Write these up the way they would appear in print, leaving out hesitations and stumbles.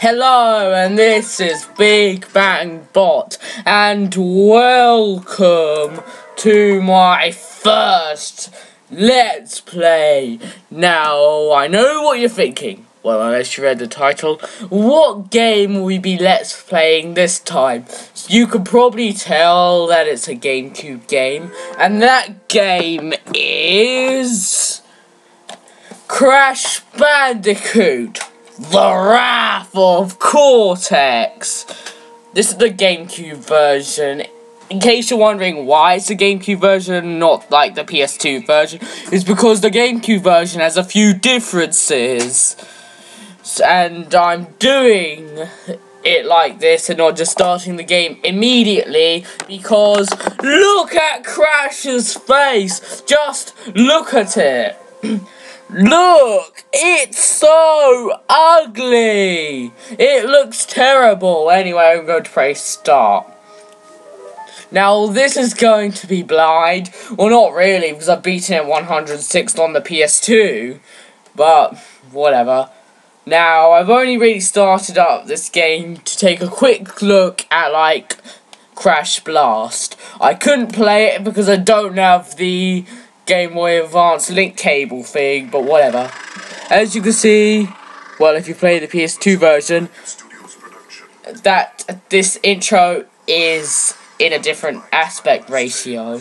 Hello, and this is Big Bang Bot, and welcome to my first Let's Play. Now, I know what you're thinking. Well, unless you read the title, what game will we be Let's Playing this time? So you can probably tell that it's a GameCube game, and that game is Crash Bandicoot, The Wrath of Cortex. This is the GameCube version. In case you're wondering why it's the GameCube version, not like the PS2 version, it's because the GameCube version has a few differences. And I'm doing it like this and not just starting the game immediately because look at Crash's face! Just look at it! Look! It's so ugly! It looks terrible. Anyway, I'm going to press start. Now, this is going to be blind. Well, not really, because I've beaten it 106 on the PS2. But, whatever. Now, I've only really started up this game to take a quick look at, like, Crash Blast. I couldn't play it because I don't have the Game Boy Advance link cable thing, but whatever. As you can see, well, if you play the PS2 version, that this intro is in a different aspect ratio.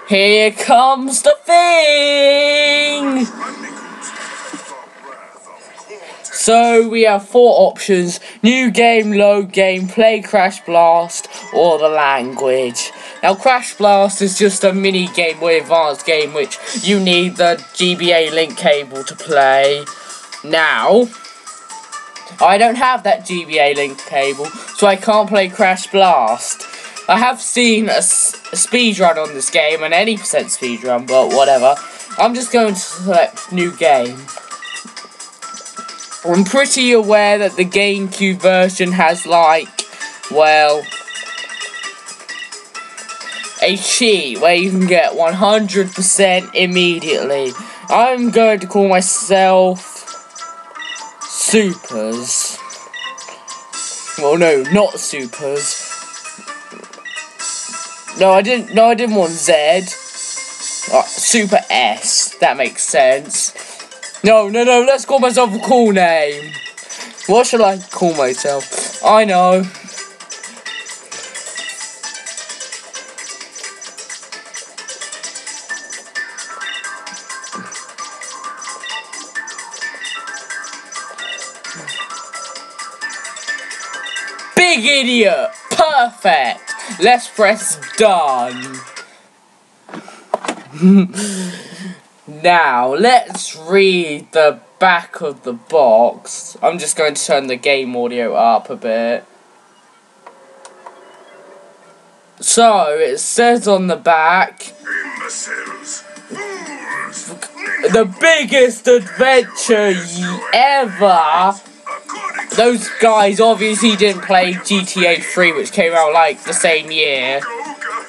Here comes the thing! So we have four options: new game, load game, play Crash Blast, or the language. Now Crash Blast is just a mini Game Boy Advance game which you need the GBA link cable to play. Now, I don't have that GBA link cable, so I can't play Crash Blast. I have seen a speedrun on this game, an 80% speedrun, but whatever. I'm just going to select new game. I'm pretty aware that the GameCube version has, like, well, a cheat where you can get 100% immediately. I'm going to call myself Supers. Well, no, not Supers. No, I didn't want Z. Super S. That makes sense. No, let's call myself a cool name. What should I call myself? I know. Big idiot! Perfect! Let's press done. Now, let's read the back of the box. I'm just going to turn the game audio up a bit. So, it says on the back, the biggest adventure ever. Those guys obviously didn't play GTA 3, which came out like the same year,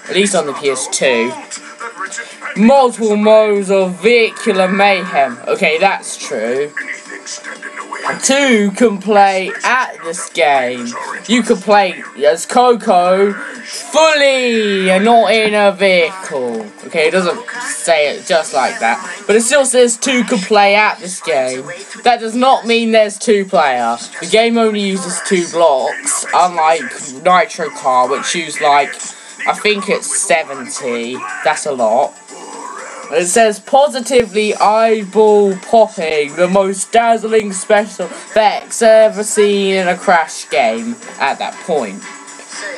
at least on the PS2. Multiple modes of vehicular mayhem. Okay, that's true. 2 can play at this game. You can play as Coco fully and not in a vehicle. Okay, it doesn't say it just like that, but it still says 2 can play at this game. That does not mean there's 2 player. The game only uses 2 blocks, unlike Nitro Car, which used like, I think it's 70. That's a lot. It says positively eyeball popping, the most dazzling special effects ever seen in a Crash game at that point.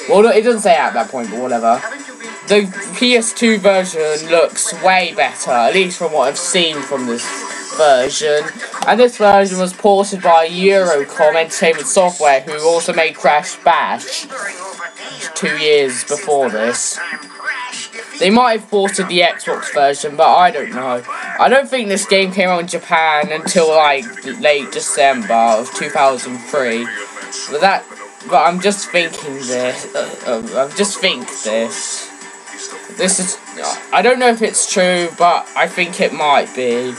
Well, it doesn't say at that point, but whatever. The PS2 version looks way better, at least from what I've seen from this version. And this version was ported by Eurocom Entertainment Software, who also made Crash Bash 2 years before this. They might have ported the Xbox version, but I don't know. I don't think this game came out in Japan until like late December of 2003. But I'm just thinking this. This is. I don't know if it's true, but I think it might be.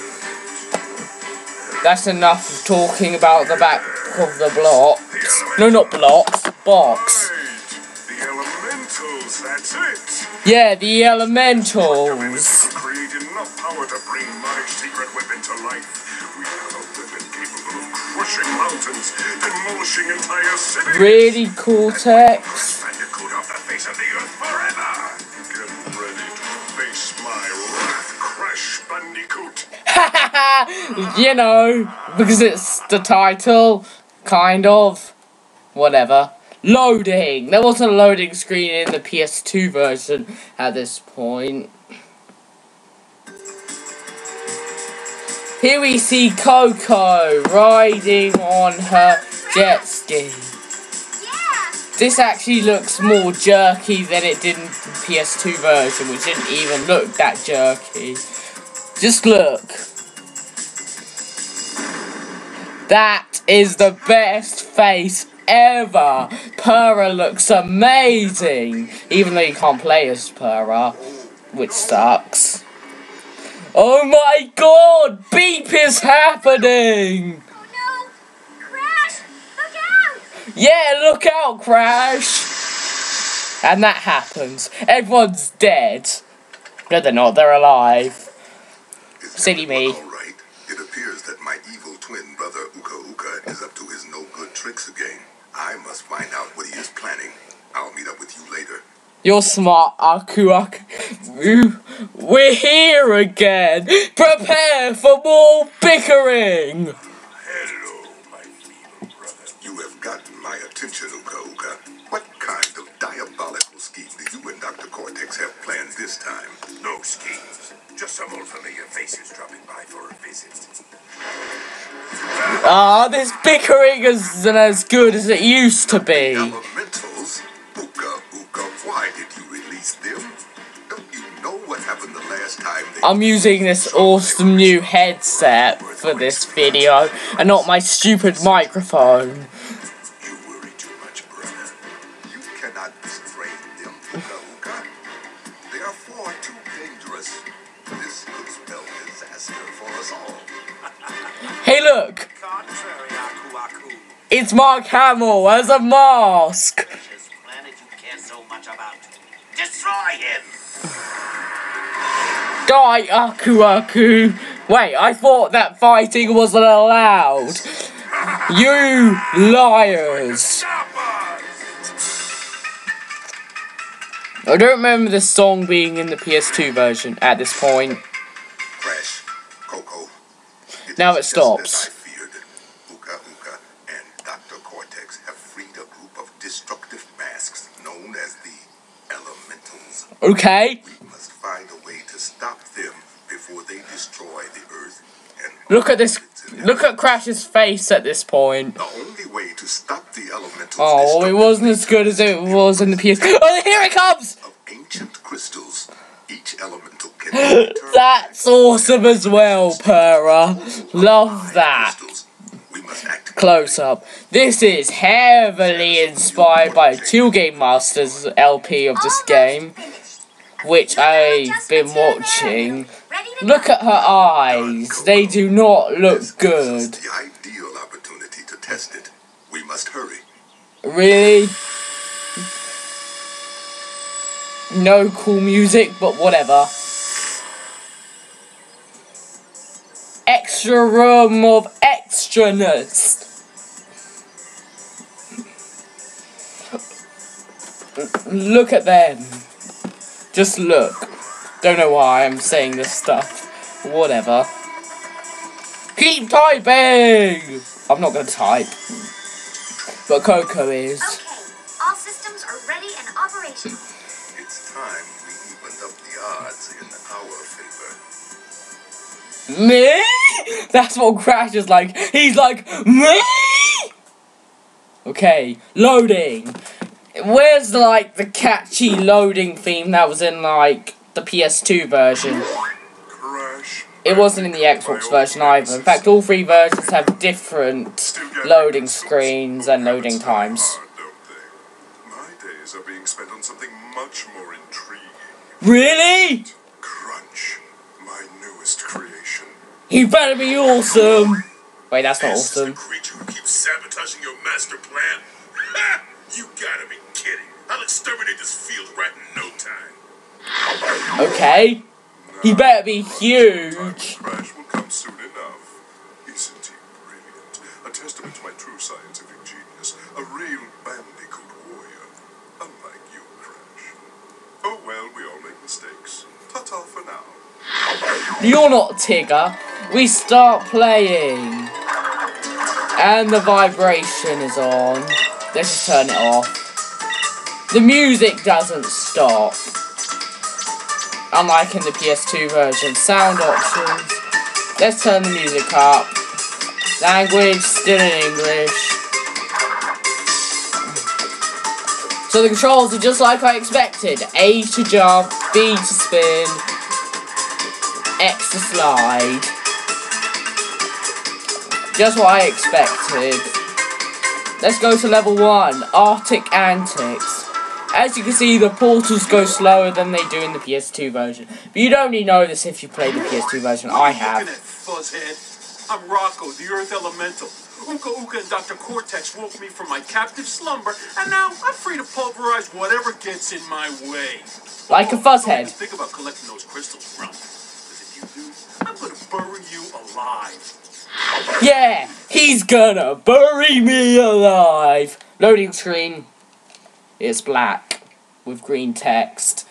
That's enough of talking about the back of the blocks. No, not blocks, box. The elementals, that's it. Yeah, the elementals. Create enough power to bring my secret weapon to life. We have a weapon capable of crushing mountains, demolishing entire cities. Really, Cortex? Bandicoot off the face of the earth forever. Get ready to face my wrath, Crash Bandicoot. You know, because it's the title, kind of. Whatever. Loading! There wasn't a loading screen in the PS2 version at this point. Here we see Coco riding on her jet ski. This actually looks more jerky than it did in the PS2 version, which didn't even look that jerky. Just look. That is the best face ever. Purah looks amazing, even though you can't play as Purah, which sucks. Oh my god, beep is happening! Oh no! Crash! Look out! Yeah, look out, Crash! And that happens. Everyone's dead. No, they're not, they're alive. Silly me. Alright, it appears that my evil twin brother Uka Uka is up to his no-good tricks again. I must find out what he is planning. I'll meet up with you later. You're smart, Aku Aku. We're here again. Prepare for more bickering. Hello, my evil brother. You have gotten my attention, Uka Uka. What kind of diabolical scheme do you and Dr. Cortex have planned this time? No schemes. Just some old familiar faces dropping by for a visit. This bickering isn't as good as it used to be. Elementals? Uka Uka, why did you release them? Don't you know what happened the last time they... I'm using this awesome new headset for this video, and not my stupid microphone. You worry too much, brother. You cannot restrain them, Uka Uka. They are far too dangerous. This could spell disaster for us all. Hey look! Contrary, Aku Aku. It's Mark Hamill as a mask! Precious planet you care so much about. Destroy him! Die, Aku Aku! Wait, I thought that fighting wasn't allowed! You liars! Stop us! I don't remember this song being in the PS2 version at this point. Crash, Coco. Now it is just stops. as I feared. Uka Uka and Dr. Cortex have freed a group of destructive masks known as the Elementals. Okay? We must find a way to stop them before they destroy the Earth and Look at this. all its inhabitants. Look at Crash's face at this point. The only way to stop the Elementals Oh, it wasn't as good as it was in the PS. Oh, here it comes! of ancient crystals. Each elemental can return That's awesome as well, Purah. Love that. crystals. We must act Close up. This is heavily inspired by Two Game Masters LP of this game, which I've been watching. Look at her eyes. They do not look This gives us good. the ideal opportunity to test it. We must hurry. Really? No cool music, but whatever. Extra room of extraness. Look at them. Just look. Don't know why I'm saying this stuff. Whatever. Keep typing! I'm not gonna type. But Coco is. Okay, all systems are ready and operational. It's time we evened up the odds in our favor. Me? That's what Crash is like. He's like, me? Okay, loading. Where's like the catchy loading theme that was in like the PS2 version? Crash. It wasn't in the Xbox version either. In fact, all three versions have different loading screens and loading times. Don't they? My days are being spent on something much more intriguing. Really? Crunch, my newest creation. He better be awesome. Wait, that's not This is the awesome. creature who keeps sabotaging your master plan? Ha! You gotta be kidding. I'll exterminate this field right in no time. Okay. He better be huge. Crash will come soon enough. Isn't he brilliant? A testament to my true scientific genius. A real Bandicoot warrior. Unlike you, Crash. Oh well, we all make mistakes. Ta-ta for now. You're not Tigger. We start playing. And the vibration is on. Let's just turn it off. The music doesn't stop. Unlike in the PS2 version. Sound options. Let's turn the music up. Language, still in English. So the controls are just like I expected. A to jump, B to spin, X to slide. Just what I expected. Let's go to level 1, Arctic Antics. As you can see, the portals go slower than they do in the PS2 version. But you'd only know this if you played the PS2 version. I have. Looking at, fuzzhead? I'm Rocco, the Earth Elemental. Uka Uka and Dr. Cortex woke me from my captive slumber, and now I'm free to pulverize whatever gets in my way. Like a fuzzhead. Think about collecting those crystals from. Because if you do, I'm gonna bury you alive. Yeah, he's gonna bury me alive. Loading screen. It's black with green text.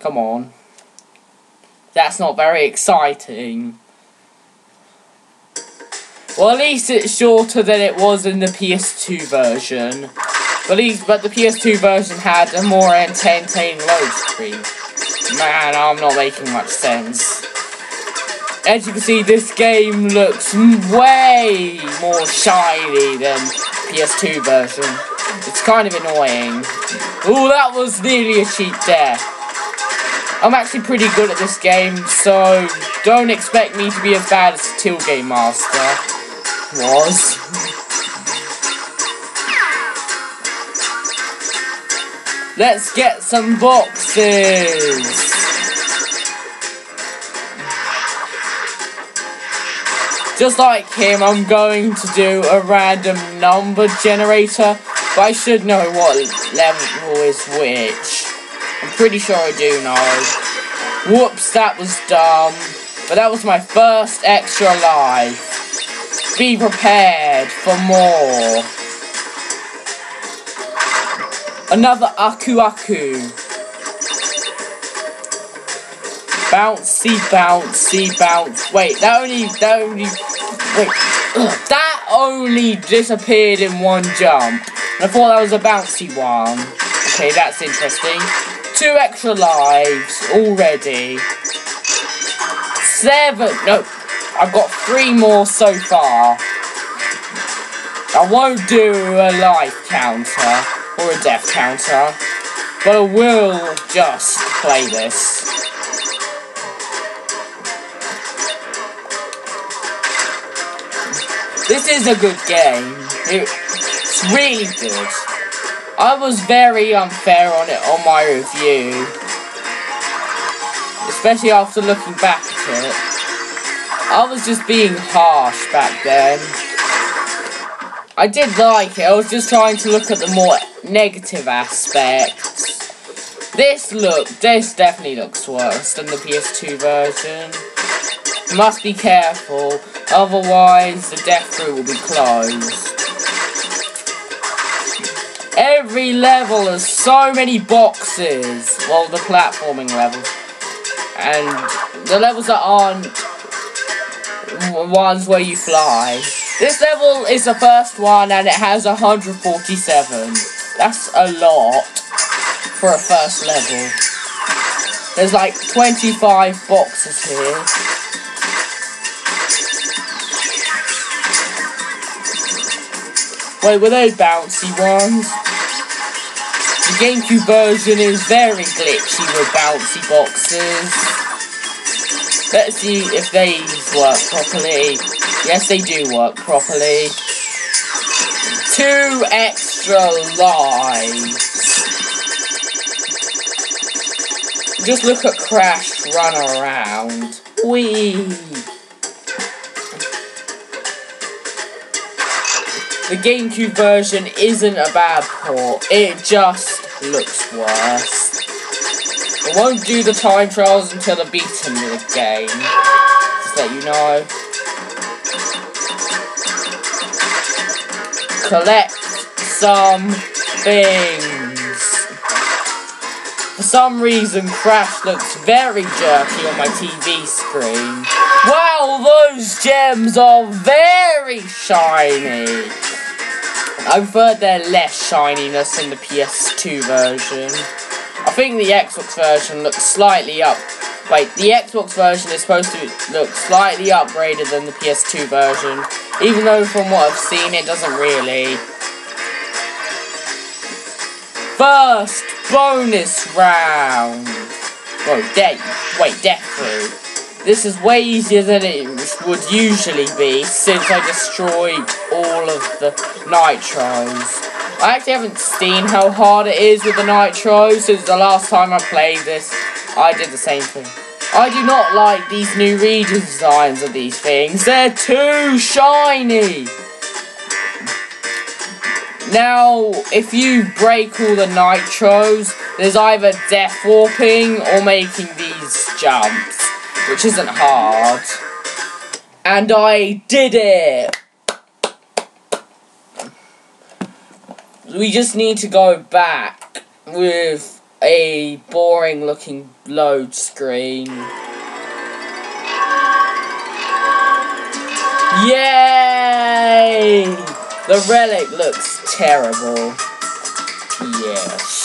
Come on. That's not very exciting. Well, at least it's shorter than it was in the PS2 version. But the PS2 version had a more entertaining load screen. Man, I'm not making much sense. As you can see, this game looks way more shiny than PS2 version. It's kind of annoying. Ooh, that was nearly a cheap death. I'm actually pretty good at this game, so don't expect me to be as bad as Till Game Master was. Let's get some boxes. Just like him, I'm going to do a random number generator, but I should know what level is which. I'm pretty sure I do know. Whoops, that was dumb. But that was my first extra life. Be prepared for more. Another Aku Aku. Bouncy, bouncy, bounce. Wait, that only disappeared in one jump. I thought that was a bouncy one. Okay, that's interesting. 2 extra lives already. 7. No, I've got 3 more so far. I won't do a life counter or a death counter, but I will just play this. This is a good game. It's really good. I was very unfair on it on my review. Especially after looking back at it. I was just being harsh back then. I did like it. I was just trying to look at the more negative aspects. This definitely looks worse than the PS2 version. Must be careful, otherwise the death route will be closed. Every level has so many boxes. Well, the platforming levels. And the levels that aren't ones where you fly. This level is the first one and it has 147. That's a lot for a first level. There's like 25 boxes here. Wait, were they bouncy ones? The GameCube version is very glitchy with bouncy boxes. Let's see if these work properly. Yes, they do work properly. 2 extra lives. Just look at Crash run around. Whee! the GameCube version isn't a bad port, it just looks worse. It won't do the time trials until the beaten of the game. Just let you know. Collect some things. For some reason, Crash looks very jerky on my TV screen. Wow, those gems are very shiny. I prefer their less shininess in the PS2 version. I think the Xbox version looks slightly up. Wait, the Xbox version is supposed to look slightly upgraded than the PS2 version, even though from what I've seen it doesn't really. First bonus round. Whoa, Death Fruit. This is way easier than it would usually be since I destroyed all of the nitros. I actually haven't seen how hard it is with the nitros since the last time I played this. I did the same thing. I do not like these new redesigns of these things. They're too shiny. Now, if you break all the nitros, there's either death warping or making these jumps, which isn't hard. And I did it! We just need to go back with a boring looking load screen. Yay! The relic looks terrible. Yes.